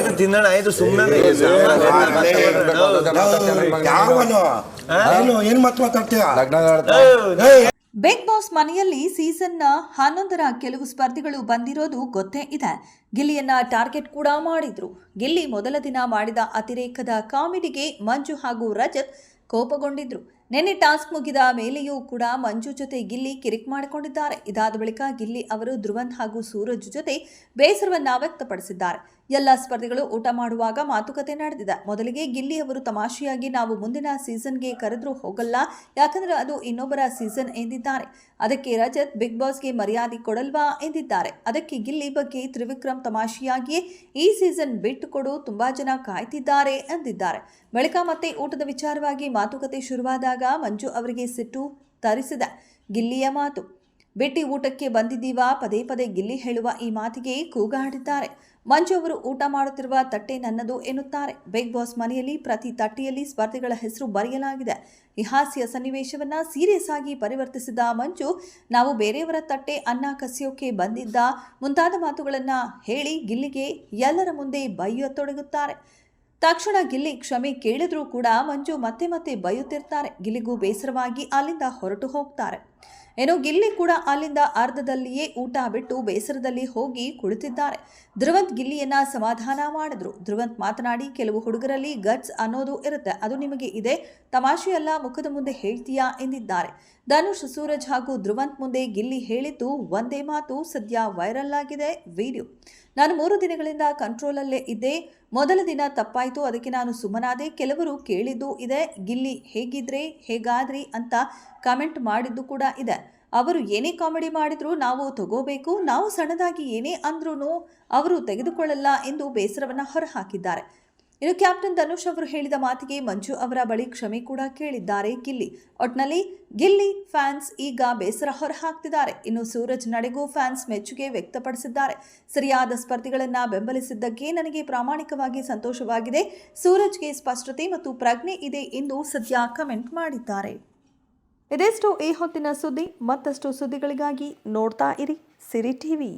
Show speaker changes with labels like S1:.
S1: ಆಯ್ತು ತಿನ್ನೋಣ ಆಯ್ತು ಸುಮ್ಮನೆ
S2: ಏನ್ ಮಾತಾಡ್ತೀಯ.
S3: ಬಿಗ್ ಬಾಸ್ ಮನೆಯಲ್ಲಿ ಸೀಸನ್ನ 11ರ ಕೆಲವು ಸ್ಪರ್ಧಿಗಳು ಬಂದಿರೋದು ಗೊತ್ತೇ ಇದೆ. ಗಿಲ್ಲಿಯನ್ನ ಟಾರ್ಗೆಟ್ ಕೂಡ ಮಾಡಿದ್ರು. ಗಿಲ್ಲಿ ಮೊದಲ ದಿನ ಮಾಡಿದ ಅತಿರೇಕದ ಕಾಮಿಡಿಗೆ ಮಂಜು ಹಾಗೂ ರಜತ್ ಕೋಪಗೊಂಡಿದ್ರು. ನಿನ್ನೆ ಟಾಸ್ಕ್ ಮುಗಿದ ಮೇಲೆಯೂ ಕೂಡ ಮಂಜು ಜೊತೆ ಗಿಲ್ಲಿ ಕಿರಿಕ್ ಮಾಡಿಕೊಂಡಿದ್ದಾರೆ. ಇದಾದ ಬಳಿಕ ಗಿಲ್ಲಿ ಅವರು ಧ್ರುವಂತ್ ಹಾಗೂ ಸೂರಜ್ ಜೊತೆ ಬೇಸರವನ್ನ ವ್ಯಕ್ತಪಡಿಸಿದ್ದಾರೆ. ಎಲ್ಲ ಸ್ಪರ್ಧಿಗಳು ಊಟ ಮಾಡುವಾಗ ಮಾತುಕತೆ ನಡೆದಿದೆ. ಮೊದಲಿಗೆ ಗಿಲ್ಲಿ ಅವರು ತಮಾಷೆಯಾಗಿ ನಾವು ಮುಂದಿನ ಸೀಸನ್ಗೆ ಕರೆದ್ರೂ ಹೋಗಲ್ಲ, ಯಾಕಂದ್ರೆ ಅದು ಇನ್ನೊಬ್ಬರ ಸೀಸನ್ ಎಂದಿದ್ದಾರೆ. ಅದಕ್ಕೆ ರಜತ್ ಬಿಗ್ ಬಾಸ್ಗೆ ಮರ್ಯಾದೆ ಕೊಡಲ್ವಾ ಎಂದಿದ್ದಾರೆ. ಅದಕ್ಕೆ ಗಿಲ್ಲಿ ಬಗ್ಗೆ ತ್ರಿವಿಕ್ರಮ್ ತಮಾಷೆಯಾಗಿಯೇ ಈ ಸೀಸನ್ ಬಿಟ್ಟು ಕೊಡು, ತುಂಬಾ ಜನ ಕಾಯ್ತಿದ್ದಾರೆ ಎಂದಿದ್ದಾರೆ. ಬಳಿಕ ಮತ್ತೆ ಊಟದ ವಿಚಾರವಾಗಿ ಮಾತುಕತೆ ಶುರುವಾದಾಗ ಮಂಜು ಅವರಿಗೆ ಸಿಟ್ಟು ತರಿಸಿದೆ ಗಿಲ್ಲಿಯ ಮಾತು. ಬಿಟ್ಟಿ ಊಟಕ್ಕೆ ಬಂದಿದ್ದೀವಾ, ಪದೇ ಪದೇ ಗಿಲ್ಲಿ ಹೇಳುವ ಈ ಮಾತಿಗೆ ಕೂಗಾಡಿದ್ದಾರೆ. ಮಂಜು ಅವರು ಊಟ ಮಾಡುತ್ತಿರುವ ತಟ್ಟೆ ನನ್ನದು ಎನ್ನುತ್ತಾರೆ. ಬಿಗ್ ಬಾಸ್ ಮನೆಯಲ್ಲಿ ಪ್ರತಿ ತಟ್ಟೆಯಲ್ಲಿ ಸ್ಪರ್ಧಿಗಳ ಹೆಸರು ಬರೆಯಲಾಗಿದೆ. ಈ ಹಾಸ್ಯ ಸನ್ನಿವೇಶವನ್ನ ಸೀರಿಯಸ್ ಆಗಿ ಪರಿವರ್ತಿಸಿದ ಮಂಜು, ನಾವು ಬೇರೆಯವರ ತಟ್ಟೆ ಅನ್ನ ಕಸಿಯೋಕೆ ಬಂದಿದ್ದ ಮುಂತಾದ ಮಾತುಗಳನ್ನ ಹೇಳಿ ಗಿಲ್ಲಿಗೆ ಎಲ್ಲರ ಮುಂದೆ ಬೈಯತೊಡಗುತ್ತಾರೆ. ತಕ್ಷಣ ಗಿಲ್ಲಿ ಕ್ಷಮೆ ಕೇಳಿದ್ರೂ ಕೂಡ ಮಂಜು ಮತ್ತೆ ಮತ್ತೆ ಬೈಯುತ್ತಿರ್ತಾರೆ. ಗಿಲ್ಲಿಗೂ ಬೇಸರವಾಗಿ ಅಲ್ಲಿಂದ ಹೊರಟು ಹೋಗ್ತಾರೆ. ಏನೋ ಗಿಲ್ಲಿ ಕೂಡ ಅಲ್ಲಿಂದ ಅರ್ಧದಲ್ಲಿಯೇ ಊಟ ಬಿಟ್ಟು ಬೇಸರದಲ್ಲಿ ಹೋಗಿ ಕುಳಿತಿದ್ದಾರೆ. ಧ್ರುವಂತ್ ಗಿಲ್ಲಿಯನ್ನ ಸಮಾಧಾನ ಮಾಡಿದ್ರು. ಧ್ರುವಂತ್ ಮಾತನಾಡಿ, ಕೆಲವು ಹುಡುಗರಲ್ಲಿ ಗಟ್ಸ್ ಅನ್ನೋದು ಇರುತ್ತೆ, ಅದು ನಿಮಗೆ ಇದೆ, ತಮಾಷೆಯಲ್ಲ, ಮುಖದ ಮುಂದೆ ಹೇಳ್ತೀಯಾ ಎಂದಿದ್ದಾರೆ. ಧನುಷ್, ಸೂರಜ್ ಹಾಗೂ ಧ್ರುವಂತ್ ಮುಂದೆ ಗಿಲ್ಲಿ ಹೇಳಿದ್ದು ಒಂದೇ ಮಾತು ಸದ್ಯ ವೈರಲ್ ಆಗಿದೆ ವಿಡಿಯೋ. ನಾನು 3 ದಿನಗಳಿಂದ ಕಂಟ್ರೋಲಲ್ಲೇ ಇದ್ದೆ. ಮೊದಲ ದಿನ ತಪ್ಪಾಯಿತು, ಅದಕ್ಕೆ ನಾನು ಸುಮ್ಮನಾದೆ. ಕೆಲವರು ಕೇಳಿದ್ದು ಇದೆ, ಗಿಲ್ಲಿ ಹೇಗಿದ್ರೆ ಹೇಗಾದ್ರಿ ಅಂತ ಕಾಮೆಂಟ್ ಮಾಡಿದ್ದು ಕೂಡ ಇದೆ. ಅವರು ಏನೇ ಕಾಮಿಡಿ ಮಾಡಿದ್ರು ನಾವು ತಗೋಬೇಕು, ನಾವು ಸಣ್ಣದಾಗಿ ಏನೇ ಅಂದ್ರೂ ಅವರು ತೆಗೆದುಕೊಳ್ಳಲ್ಲ ಎಂದು ಬೇಸರವನ್ನು ಹೊರಹಾಕಿದ್ದಾರೆ. ಇನ್ನು ಕ್ಯಾಪ್ಟನ್ ಧನುಷ್ ಅವರು ಹೇಳಿದ ಮಾತಿಗೆ ಮಂಜು ಅವರ ಬಳಿ ಕ್ಷಮೆ ಕೂಡ ಕೇಳಿದ್ದಾರೆ ಗಿಲ್ಲಿ. ಒಟ್ನಲ್ಲಿ ಗಿಲ್ಲಿ ಫ್ಯಾನ್ಸ್ ಈಗ ಬೇಸರ ಹೊರಹಾಕ್ತಿದ್ದಾರೆ. ಇನ್ನು ಸೂರಜ್ ನಡೆಗೂ ಫ್ಯಾನ್ಸ್ ಮೆಚ್ಚುಗೆ ವ್ಯಕ್ತಪಡಿಸಿದ್ದಾರೆ. ಸರಿಯಾದ ಸ್ಪರ್ಧಿಗಳನ್ನ ಬೆಂಬಲಿಸಿದ್ದಕ್ಕೆ ನನಗೆ ಪ್ರಾಮಾಣಿಕವಾಗಿ ಸಂತೋಷವಾಗಿದೆ. ಸೂರಜ್ಗೆ ಸ್ಪಷ್ಟತೆ ಮತ್ತು ಪ್ರಜ್ಞೆ ಇದೆ ಎಂದು ಸದ್ಯ ಕಮೆಂಟ್ ಮಾಡಿದ್ದಾರೆ. ಇದೆಷ್ಟು ಈ ಹೊತ್ತಿನ ಸುದ್ದಿ. ಮತ್ತಷ್ಟು ಸುದ್ದಿಗಳಿಗಾಗಿ ನೋಡ್ತಾ ಇರಿ ಸಿರಿ ಟಿವಿ.